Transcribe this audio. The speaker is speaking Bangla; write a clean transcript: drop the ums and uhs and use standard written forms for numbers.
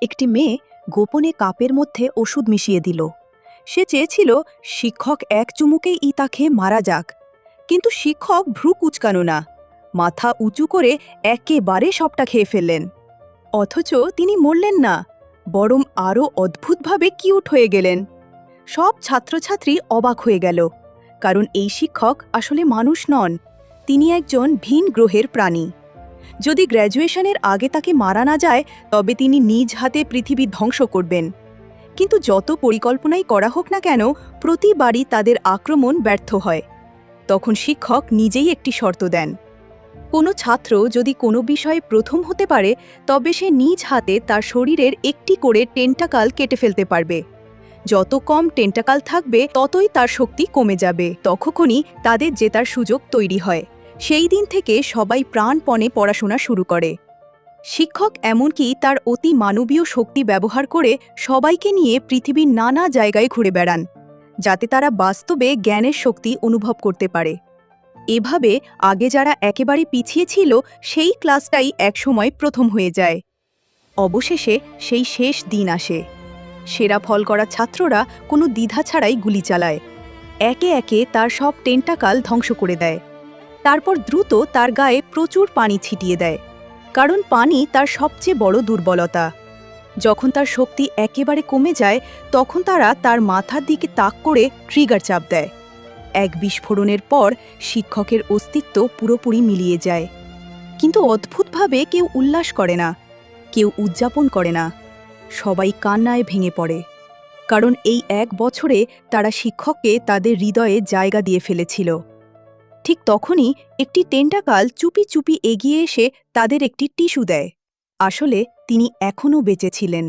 একটি মেয়ে গোপনে কাপের মধ্যে ওষুধ মিশিয়ে দিল। সে চেয়েছিল শিক্ষক এক চুমুকেই তাকে মারা যাক, কিন্তু শিক্ষক ভ্রু কুঁচকানো না, মাথা উঁচু করে একেবারে সবটা খেয়ে ফেললেন। অথচ তিনি মরলেন না, বরং আরও অদ্ভুতভাবে কিউট হয়ে গেলেন। সব ছাত্রছাত্রী অবাক হয়ে গেল, কারণ এই শিক্ষক আসলে মানুষ নন, তিনি একজন ভিন গ্রহের প্রাণী। যদি গ্র্যাজুয়েশনের আগে তাকে মারা না যায়, তবে তিনি নিজ হাতে পৃথিবী ধ্বংস করবেন। কিন্তু যত পরিকল্পনাই করা হোক না কেন, প্রতিবারই তাদের আক্রমণ ব্যর্থ হয়। তখন শিক্ষক নিজেই একটি শর্ত দেন। কোনো ছাত্র যদি কোনো বিষয়ে প্রথম হতে পারে, তবে সে নিজ হাতে তার শরীরের একটি করে টেন্টাকাল কেটে ফেলতে পারবে। যত কম টেন্টাকাল থাকবে, ততই তার শক্তি কমে যাবে। তখনই তাদের জেতার সুযোগ তৈরি হয়। সেই দিন থেকে সবাই প্রাণপণে পড়াশোনা শুরু করে। শিক্ষক এমনকি তার অতি মানবীয় শক্তি ব্যবহার করে সবাইকে নিয়ে পৃথিবীর নানা জায়গায় ঘুরে বেড়ান, যাতে তারা বাস্তবে জ্ঞানের শক্তি অনুভব করতে পারে। এভাবে আগে যারা একেবারে পিছিয়ে ছিল, সেই ক্লাসটাই একসময় প্রথম হয়ে যায়। অবশেষে সেই শেষ দিন আসে। সেরা ফল করা ছাত্ররা কোনো দ্বিধা ছাড়াই গুলি চালায়, একে একে তার সব টেন্টাকাল ধ্বংস করে দেয়। তারপর দ্রুত তার গায়ে প্রচুর পানি ছিটিয়ে দেয়, কারণ পানি তার সবচেয়ে বড় দুর্বলতা। যখন তার শক্তি একেবারে কমে যায়, তখন তারা তার মাথার দিকে তাক করে ট্রিগার চাপ দেয়। এক বিস্ফোরণের পর শিক্ষকের অস্তিত্ব পুরোপুরি মিলিয়ে যায়। কিন্তু অদ্ভুতভাবে কেউ উল্লাস করে না, কেউ উদযাপন করে না, সবাই কান্নায় ভেঙে পড়ে। কারণ এই এক বছরে তারা শিক্ষককে তাদের হৃদয়ে জায়গা দিয়ে ফেলেছিল। ঠিক তখনই একটি টেন্টাকাল চুপি চুপি এগিয়ে এসে তাদের একটি টিস্যু দেয়। আসলে তিনি এখনও বেঁচে ছিলেন।